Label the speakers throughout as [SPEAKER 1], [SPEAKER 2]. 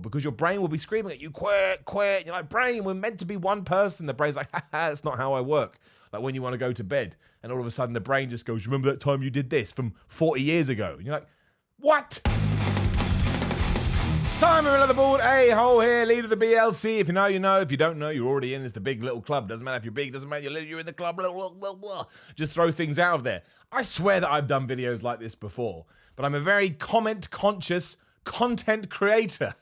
[SPEAKER 1] because your brain will be screaming at you, quit, quit. And you're like, brain, we're meant to be one person. The brain's like, haha, that's not how I work. Like when you want to go to bed and all of a sudden the brain just goes, remember that time you did this from 40 years ago? And you're like, what? Time of another board, A-hole here, leader of the BLC. If you know, you know. If you don't know, you're already in. It's the big little club. Doesn't matter if you're big, doesn't matter you're in the club. Blah, blah, blah, blah. Just throw things out of there. I swear that I've done videos like this before, but I'm a very comment-conscious content creator.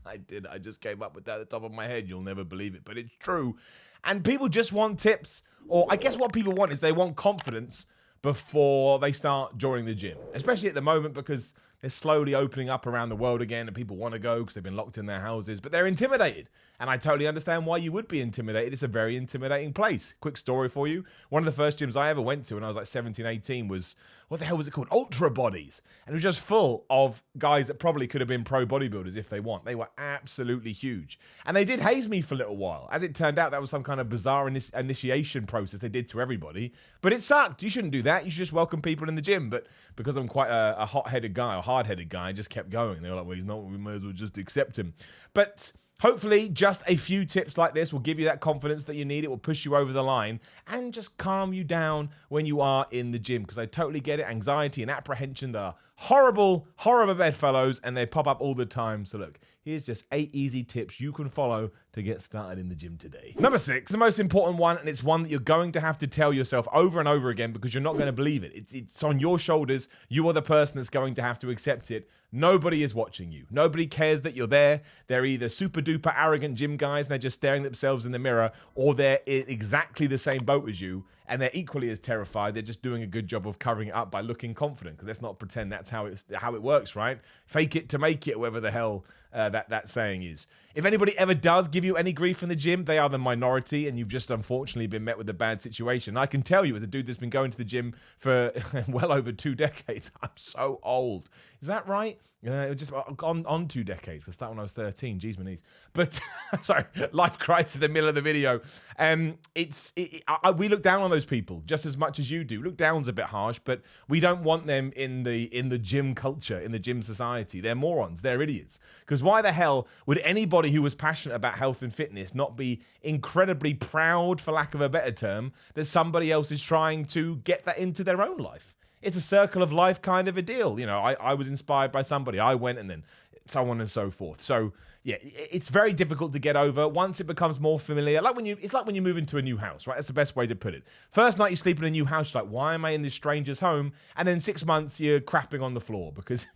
[SPEAKER 1] I did. I just came up with that at the top of my head. You'll never believe it, but it's true. And people just want tips, or I guess what people want is they want confidence before they start joining the gym, especially at the moment because they're slowly opening up around the world again and people want to go because they've been locked in their houses, but they're intimidated. And I totally understand why you would be intimidated. It's a very intimidating place. Quick story for you. One of the first gyms I ever went to when I was like 17, 18 was, what the hell was it called? Ultra Bodies. And it was just full of guys that probably could have been pro bodybuilders if they want. They were absolutely huge. And they did haze me for a little while. As it turned out, that was some kind of bizarre initiation process they did to everybody. But it sucked. You shouldn't do that. You should just welcome people in the gym. But because I'm quite a hot-headed guy, or hard-headed guy, I just kept going. They were like, well, he's not, we might as well just accept him. But hopefully, just a few tips like this will give you that confidence that you need. It will push you over the line and just calm you down when you are in the gym. Because I totally get it. Anxiety and apprehension are horrible, horrible bedfellows, and they pop up all the time. So look, here's just 8 easy tips you can follow to get started in the gym today. Number 6, the most important one, and it's one that you're going to have to tell yourself over and over again because you're not going to believe it. It's on your shoulders. You are the person that's going to have to accept it. Nobody is watching you. Nobody cares that you're there. They're either super duper arrogant gym guys and they're just staring at themselves in the mirror, or they're in exactly the same boat as you and they're equally as terrified. They're just doing a good job of covering it up by looking confident, because let's not pretend that's how it works, right? Fake it to make it, whatever the hell that saying is. If anybody ever does give you any grief in the gym, they are the minority, and you've just unfortunately been met with a bad situation. I can tell you, as a dude that's been going to the gym for well over 2 decades, I'm so old. Is that right? Just on 2 decades. I started when I was 13. Jeez, my knees. But sorry, life crisis in the middle of the video. We look down on those people just as much as you do. Look down's a bit harsh, but we don't want them in the gym culture, in the gym society. They're morons. They're idiots. Because why the hell would anybody who was passionate about health and fitness not be incredibly proud, for lack of a better term, that somebody else is trying to get that into their own life? It's a circle of life kind of a deal. You know, I was inspired by somebody. I went, and then so on and so forth. So yeah, it's very difficult to get over once it becomes more familiar. It's like when you move into a new house, right? That's the best way to put it. First night you sleep in a new house, you're like, why am I in this stranger's home? And then 6 months you're crapping on the floor because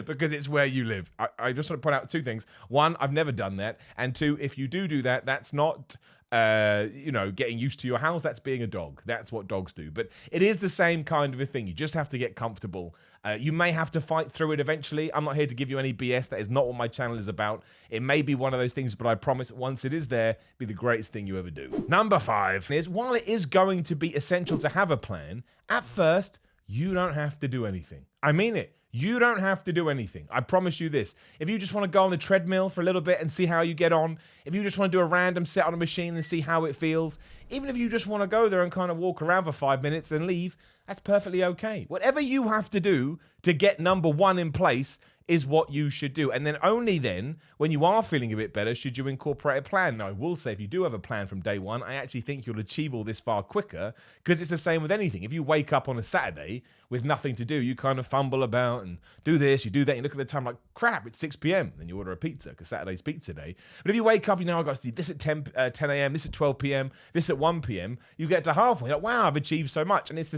[SPEAKER 1] because it's where you live. I just want to point out 2 things. 1, I've never done that. And 2, if you do that, that's not getting used to your house. That's being a dog. That's what dogs do. But it is the same kind of a thing. You just have to get comfortable. You may have to fight through it eventually. I'm not here to give you any BS. That is not what my channel is about. It may be one of those things, but I promise once it is there, it'll be the greatest thing you ever do. Number 5 is, while it is going to be essential to have a plan, at first, you don't have to do anything. I mean it. You don't have to do anything. I promise you this. If you just want to go on the treadmill for a little bit and see how you get on, if you just want to do a random set on a machine and see how it feels, even if you just want to go there and kind of walk around for 5 minutes and leave, that's perfectly okay. Whatever you have to do to get number 1 in place is what you should do. And then only then, when you are feeling a bit better, should you incorporate a plan. Now, I will say, if you do have a plan from day 1, I actually think you'll achieve all this far quicker, because it's the same with anything. If you wake up on a Saturday with nothing to do, you kind of fumble about and do this, you do that, you look at the time like, crap, it's 6 p.m. Then you order a pizza, because Saturday's pizza day. But if you wake up, I've got to see this at 10 a.m., this at 12 p.m., this at 1 p.m., you get to halfway, you're like, wow, I've achieved so much. And it's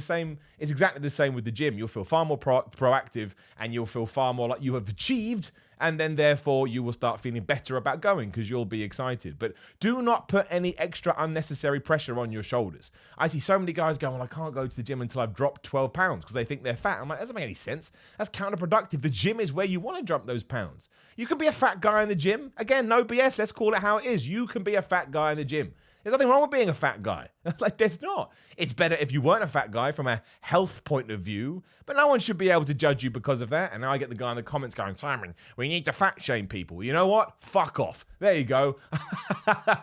[SPEAKER 1] exactly the same with the gym. You'll feel far more proactive, and you'll feel far more like you have achieved, and then therefore you will start feeling better about going because you'll be excited. But do not put any extra unnecessary pressure on your shoulders. I see so many guys going, well, I can't go to the gym until I've dropped 12 pounds because they think they're fat. I'm like, that doesn't make any sense. That's counterproductive. The gym is where you want to drop those pounds. You can be a fat guy in the gym. Again, no BS. Let's call it how it is. You can be a fat guy in the gym. There's nothing wrong with being a fat guy. Like, there's not. It's better if you weren't a fat guy from a health point of view, but no one should be able to judge you because of that. And now I get the guy in the comments going, Simon, we need to fat shame people. You know what? Fuck off. There you go.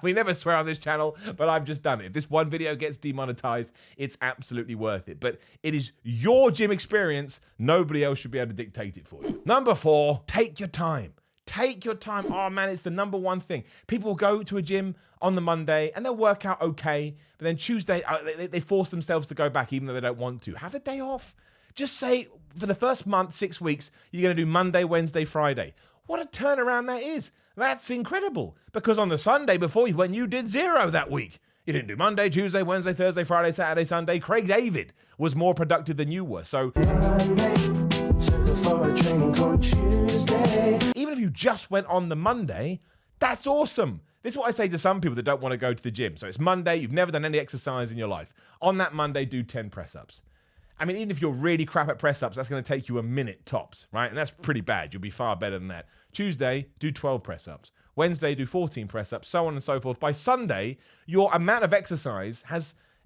[SPEAKER 1] We never swear on this channel, but I've just done it. If this one video gets demonetized, it's absolutely worth it. But it is your gym experience. Nobody else should be able to dictate it for you. Number 4, take your time. Take your time. Oh man, it's the number one thing. People will go to a gym on the Monday and they'll work out okay, but then Tuesday, they force themselves to go back even though they don't want to. Have the day off. Just say for the first month, 6 weeks, you're going to do Monday, Wednesday, Friday. What a turnaround that is. That's incredible. Because on the Sunday before you went, you did 0 that week. You didn't do Monday, Tuesday, Wednesday, Thursday, Friday, Saturday, Sunday. Craig David was more productive than you were. So even if you just went on the Monday, that's awesome. This is what I say to some people that don't want to go to the gym. So it's Monday, you've never done any exercise in your life. On that Monday, do 10 press-ups. I mean, even if you're really crap at press-ups, that's going to take you a minute tops, right? And that's pretty bad. You'll be far better than that. Tuesday, do 12 press-ups. Wednesday, do 14 press-ups, so on and so forth. By Sunday, your amount of exercise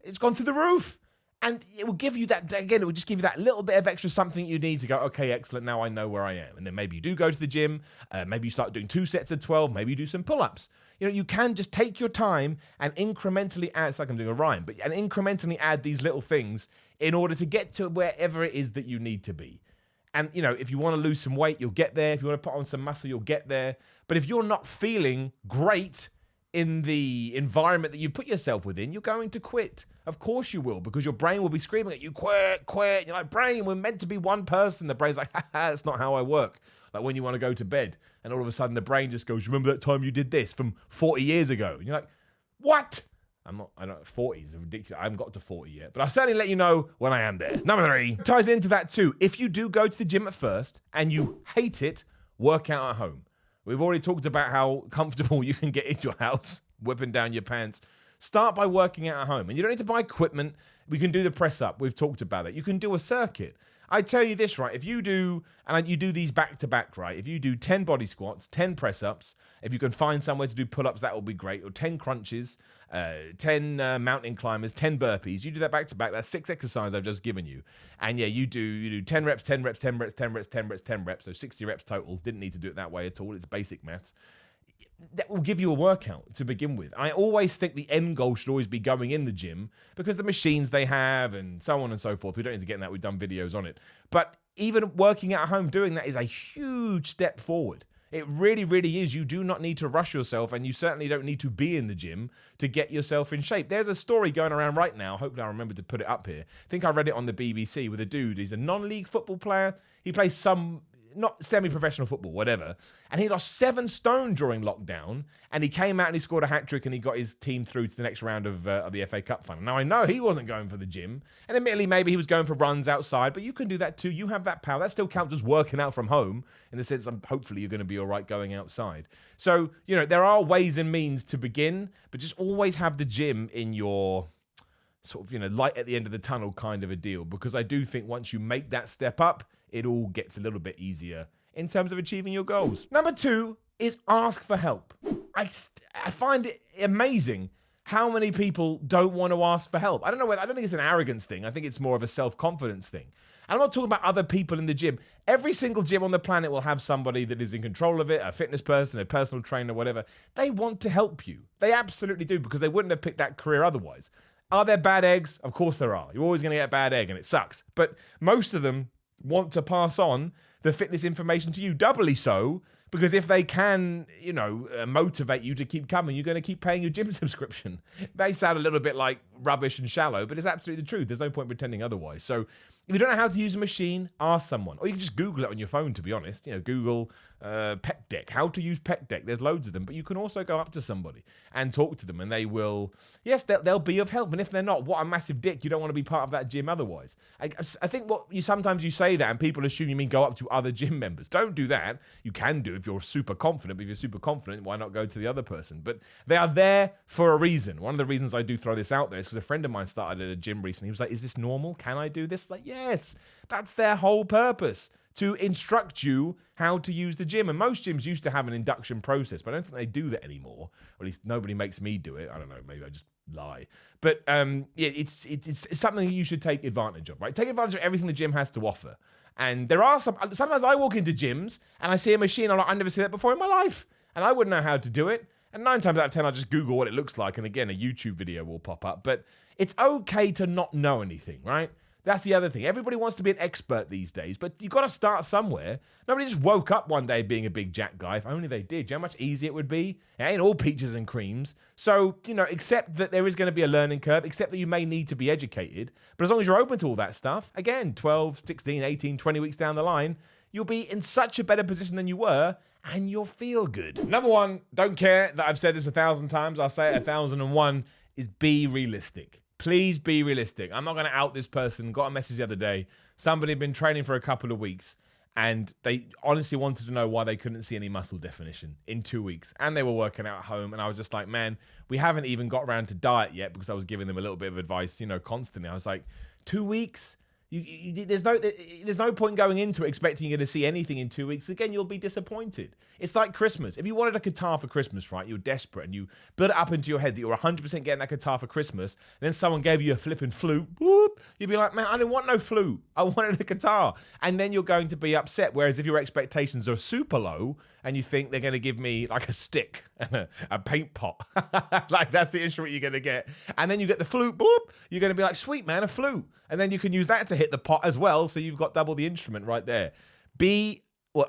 [SPEAKER 1] it's gone through the roof. And it will give you that, again, it will just give you that little bit of extra something you need to go, okay, excellent, now I know where I am. And then maybe you do go to the gym, maybe you start doing 2 sets of 12, maybe you do some pull-ups. You can just take your time and incrementally add, it's like I'm doing a rhyme, but and incrementally add these little things in order to get to wherever it is that you need to be. And, if you want to lose some weight, you'll get there. If you want to put on some muscle, you'll get there. But if you're not feeling great in the environment that you put yourself within, you're going to quit. Of course you will, because your brain will be screaming at you, quit. You're like, brain, we're meant to be one person. The brain's like, that's not how I work. Like when you want to go to bed and all of a sudden the brain just goes, remember that time you did this from 40 years ago? And you're like, what? I don't 40 is ridiculous. I haven't got to 40 yet, but I'll certainly let you know when I am there. Number 3 ties into that too. If you do go to the gym at first and you hate it, work out at home. We've already talked about how comfortable you can get in your house, whipping down your pants. Start by working out at home. And you don't need to buy equipment. We can do the press up. We've talked about it. You can do a circuit. I tell you this, right? If you do, and you do these back to back, right? If you do 10 body squats, 10 press ups, if you can find somewhere to do pull ups, that will be great. Or 10 crunches, 10 mountain climbers, 10 burpees. You do that back to back. That's 6 exercises I've just given you. And yeah, you do 10 reps, 10 reps, 10 reps, 10 reps, 10 reps, 10 reps. So 60 reps total. Didn't need to do it that way at all. It's basic maths. That will give you a workout to begin with. I always think the end goal should always be going in the gym because the machines they have and so on and so forth. We don't need to get in that. We've done videos on it. But even working at home, doing that is a huge step forward. It really, really is. You do not need to rush yourself, and you certainly don't need to be in the gym to get yourself in shape. There's a story going around right now. Hopefully I remember to put it up here. I think I read it on the BBC with a dude. He's a non-league football player. He plays not semi-professional football, whatever. And he lost 7 stone during lockdown, and he came out and he scored a hat-trick and he got his team through to the next round of the FA Cup final. Now, I know he wasn't going for the gym, and admittedly, maybe he was going for runs outside, but you can do that too. You have that power. That still counts as working out from home in the sense hopefully you're going to be all right going outside. So, there are ways and means to begin, but just always have the gym in your sort of, light at the end of the tunnel kind of a deal, because I do think once you make that step up, it all gets a little bit easier in terms of achieving your goals. Number 2 is ask for help. I find it amazing how many people don't want to ask for help. I don't think it's an arrogance thing. I think it's more of a self-confidence thing. And I'm not talking about other people in the gym. Every single gym on the planet will have somebody that is in control of it, a fitness person, a personal trainer, whatever. They want to help you. They absolutely do, because they wouldn't have picked that career otherwise. Are there bad eggs? Of course there are. You're always going to get a bad egg, and it sucks. But most of them want to pass on the fitness information to you, doubly so, because if they can, motivate you to keep coming, you're going to keep paying your gym subscription. It may sound a little bit like rubbish and shallow, but it's absolutely the truth. There's no point pretending otherwise. So if you don't know how to use a machine, ask someone. Or you can just Google it on your phone, to be honest. Google Pec Deck, how to use Pec Deck. There's loads of them, but you can also go up to somebody and talk to them, and they will, yes, they'll be of help. And if they're not, what a massive dick. You don't want to be part of that gym otherwise. I think sometimes you say that and people assume you mean go up to other gym members. Don't do that. You can do if you're super confident, but if you're super confident, why not go to the other person? But they are there for a reason. One of the reasons I do throw this out there is because a friend of mine started at a gym recently. He was like, is this normal? Can I do this? Like, yes, that's their whole purpose, to instruct you how to use the gym. And most gyms used to have an induction process, but I don't think they do that anymore. Or at least nobody makes me do it. I don't know, maybe I just lie. But it's something you should take advantage of, right? Take advantage of everything the gym has to offer. And there are sometimes I walk into gyms and I see a machine, I'm like, I've never seen that before in my life. And I wouldn't know how to do it. And 9 times out of 10, I'll just Google what it looks like. And again, a YouTube video will pop up. But it's okay to not know anything, right? That's the other thing. Everybody wants to be an expert these days, but you've got to start somewhere. Nobody just woke up one day being a big jack guy. If only they did. Do you know how much easier it would be? It ain't all peaches and creams. So, accept that there is going to be a learning curve, accept that you may need to be educated. But as long as you're open to all that stuff, again, 12, 16, 18, 20 weeks down the line, you'll be in such a better position than you were, and you'll feel good. Number one, don't care that I've said this 1,000 times. I'll say it 1,001, is be realistic. Please be realistic. I'm not going to out this person. Got a message the other day. Somebody had been training for a couple of weeks, and they honestly wanted to know why they couldn't see any muscle definition in 2 weeks. And they were working out at home, and I was just like, man, we haven't even got around to diet yet, because I was giving them a little bit of advice, constantly. I was like, 2 weeks? There's no point going into it expecting you're going to see anything in 2 weeks. Again, you'll be disappointed. It's like Christmas. If you wanted a guitar for Christmas, right, you're desperate, and you build it up into your head that you're 100% getting that guitar for Christmas, and then someone gave you a flipping flute, whoop, you'd be like, man, I didn't want no flute. I wanted a guitar. And then you're going to be upset. Whereas if your expectations are super low, and you think they're going to give me like a stick and a paint pot, like that's the instrument you're going to get, and then you get the flute, boop, you're going to be like, sweet, man, a flute. And then you can use that to hit the pot as well, so you've got double the instrument right there.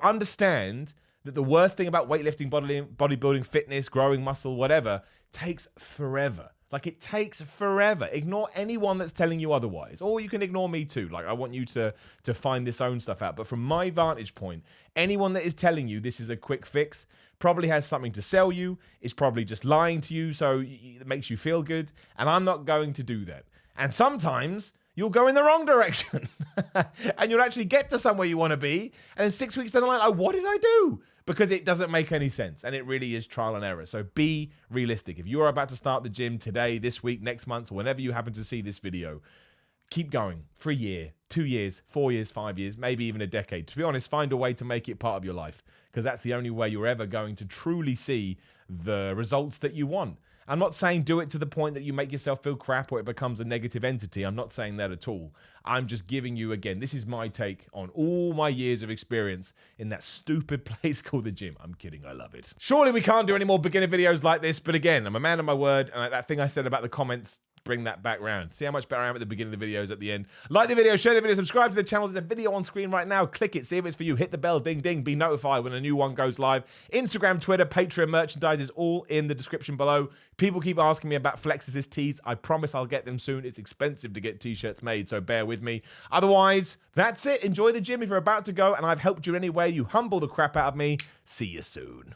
[SPEAKER 1] Understand that the worst thing about weightlifting, bodybuilding, fitness, growing muscle, whatever, takes forever. Like, it takes forever. Ignore anyone that's telling you otherwise. Or you can ignore me too. Like, I want you to find this own stuff out. But from my vantage point, anyone that is telling you this is a quick fix probably has something to sell you, is probably just lying to you, so it makes you feel good. And I'm not going to do that. And sometimes you'll go in the wrong direction and you'll actually get to somewhere you want to be. And then 6 weeks down the line, like, what did I do? Because it doesn't make any sense. And it really is trial and error. So be realistic. If you are about to start the gym today, this week, next month, or whenever you happen to see this video, keep going for a year, 2 years, 4 years, 5 years, maybe even a decade. To be honest, find a way to make it part of your life, because that's the only way you're ever going to truly see the results that you want. I'm not saying do it to the point that you make yourself feel crap or it becomes a negative entity. I'm not saying that at all. I'm just giving you, again, this is my take on all my years of experience in that stupid place called the gym. I'm kidding. I love it. Surely we can't do any more beginner videos like this. But again, I'm a man of my word. And that thing I said about the comments, bring that back round. See how much better I am at the beginning of the videos at the end. Like the video, share the video, subscribe to the channel. There's a video on screen right now. Click it, see if it's for you. Hit the bell, ding, ding. Be notified when a new one goes live. Instagram, Twitter, Patreon, merchandise is all in the description below. People keep asking me about Flexus tees. I promise I'll get them soon. It's expensive to get t-shirts made, so bear with me. Otherwise, that's it. Enjoy the gym if you're about to go, and I've helped you in any way. You humble the crap out of me. See you soon.